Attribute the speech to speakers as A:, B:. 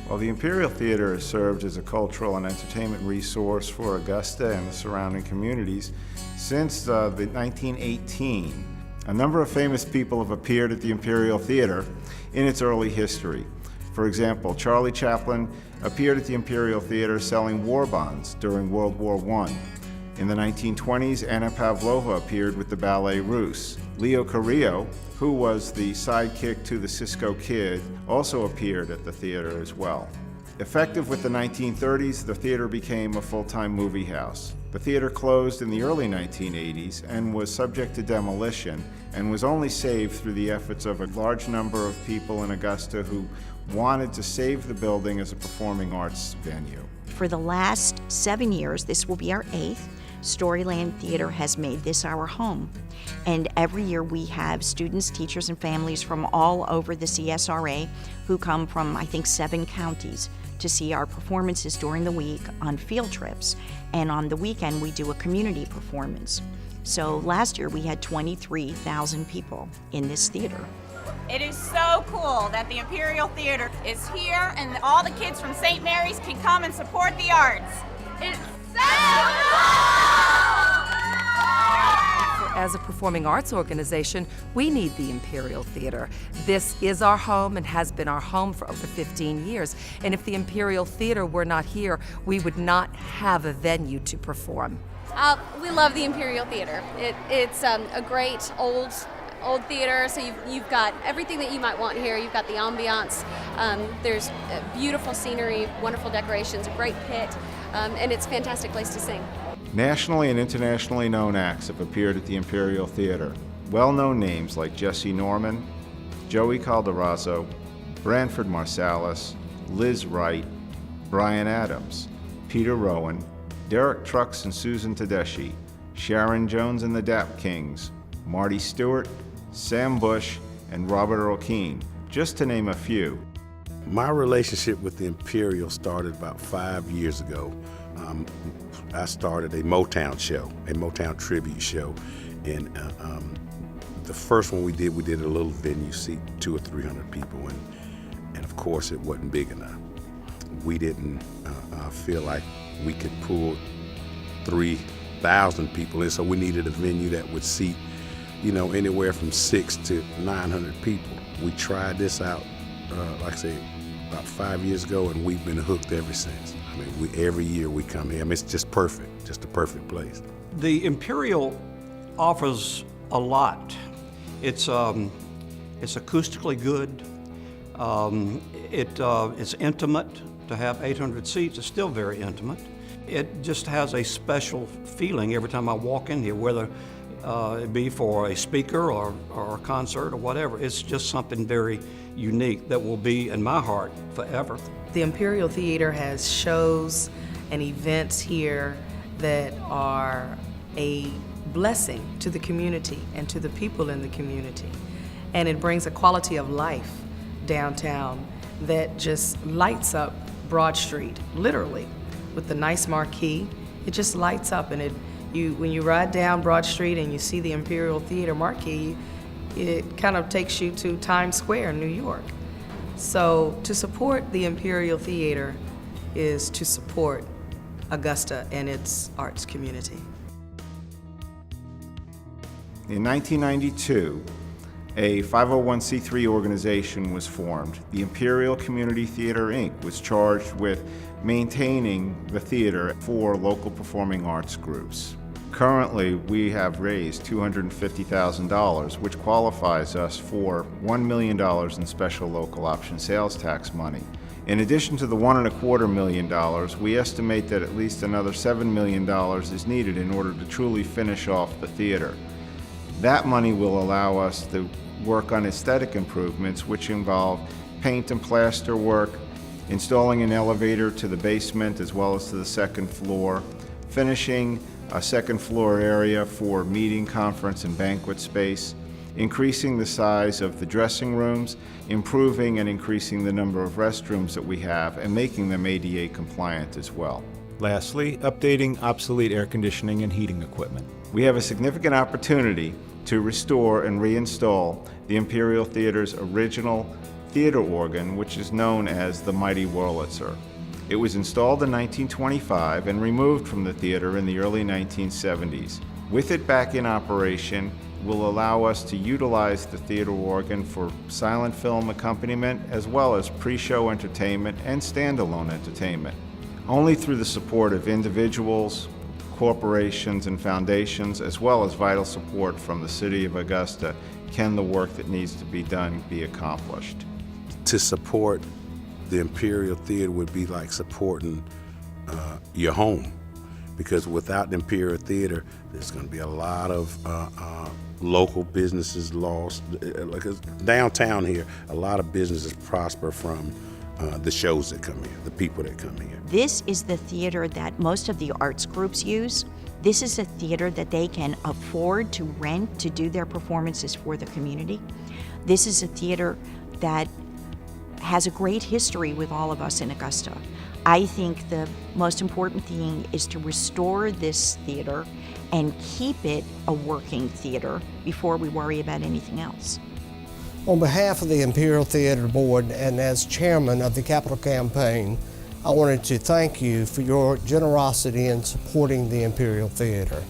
A: Well, the Imperial Theatre has served as a cultural and entertainment resource for Augusta and the surrounding communities since the 1918. A number of famous people have appeared at the Imperial Theatre in its early history. For example, Charlie Chaplin appeared at the Imperial Theatre selling war bonds during World War I. In the 1920s, Anna Pavlova appeared with the Ballet Russe. Leo Carrillo, who was the sidekick to the Cisco Kid, also appeared at the theater as well. Effective with the 1930s, the theater became a full-time movie house. The theater closed in the early 1980s and was subject to demolition and was only saved through the efforts of a large number of people in Augusta who wanted to save the building as a performing arts venue.
B: For the last 7 years, this will be our 8th, Storyland Theater has made this our home. And every year we have students, teachers, and families from all over the CSRA who come from, I think, 7 counties to see our performances during the week on field trips. And on the weekend, we do a community performance. So last year we had 23,000 people in this theater.
C: It is so cool that the Imperial Theatre is here and all the kids from St. Mary's can come and support the arts. It's so cool!
D: As a performing arts organization, we need the Imperial Theatre. This is our home and has been our home for over 15 years. And if the Imperial Theatre were not here, we would not have a venue to perform.
E: We love the Imperial Theatre. It's a great old theater, so you've got everything that you might want here. You've got the ambiance, there's beautiful scenery, wonderful decorations, a great pit, and it's a fantastic place to sing.
A: Nationally and internationally known acts have appeared at the Imperial Theatre. Well-known names like Jessye Norman, Joey Calderazzo, Branford Marsalis, Lizz Wright, Bryan Adams, Peter Rowan, Derrick Trucks and Susan Tedeshi, Sharon Jones and the Dap Kings, Marty Stuart, Sam Bush, and Robert Earl Keen, just to name a few.
F: My relationship with the Imperial started about 5 years ago. I started a Motown show, a Motown tribute show, and the first one we did a little venue, seat 200 or 300 people, and of course it wasn't big enough. We didn't feel like we could pull 3,000 people in, so we needed a venue that would seat, anywhere from 600 to 900 people. We tried this out, like I say, about 5 years ago, and we've been hooked ever since. Every year we come here. It's just perfect, just a perfect place.
G: The Imperial offers a lot. It's acoustically good. It's intimate. To have 800 seats is still very intimate. It just has a special feeling every time I walk in here, whether it be for a speaker or a concert or whatever. It's just something very unique that will be in my heart forever.
H: The Imperial Theatre has shows and events here that are a blessing to the community and to the people in the community. And it brings a quality of life downtown that just lights up Broad Street, literally, with the nice marquee. It just lights up, and when you ride down Broad Street and you see the Imperial Theatre marquee, it kind of takes you to Times Square in New York. So to support the Imperial Theatre is to support Augusta and its arts community.
A: In 1992, a 501c3 organization was formed. The Imperial Community Theater, Inc. was charged with maintaining the theater for local performing arts groups. Currently, we have raised $250,000, which qualifies us for $1 million in special local option sales tax money. In addition to the $1.25 million, we estimate that at least another $7 million is needed in order to truly finish off the theater. That money will allow us to work on aesthetic improvements, which involve paint and plaster work, installing an elevator to the basement as well as to the second floor, finishing a second floor area for meeting, conference, and banquet space, increasing the size of the dressing rooms, improving and increasing the number of restrooms that we have, and making them ADA compliant as well.
I: Lastly, updating obsolete air conditioning and heating equipment.
A: We have a significant opportunity to restore and reinstall the Imperial Theater's original theater organ, which is known as the Mighty Wurlitzer. It was installed in 1925 and removed from the theater in the early 1970s. With it back in operation, will allow us to utilize the theater organ for silent film accompaniment as well as pre-show entertainment and standalone entertainment. Only through the support of individuals, corporations, and foundations, as well as vital support from the City of Augusta, can the work that needs to be done be accomplished.
F: To support the Imperial Theater would be like supporting your home, because without the Imperial Theater, there's going to be a lot of local businesses lost. Like downtown here, a lot of businesses prosper from the shows that come here, the people that come here.
B: This is the theater that most of the arts groups use. This is a theater that they can afford to rent to do their performances for the community. This is a theater that has a great history with all of us in Augusta. I think the most important thing is to restore this theater and keep it a working theater before we worry about anything else.
I: On behalf of the Imperial Theater Board and as chairman of the Capital Campaign, I wanted to thank you for your generosity in supporting the Imperial Theater.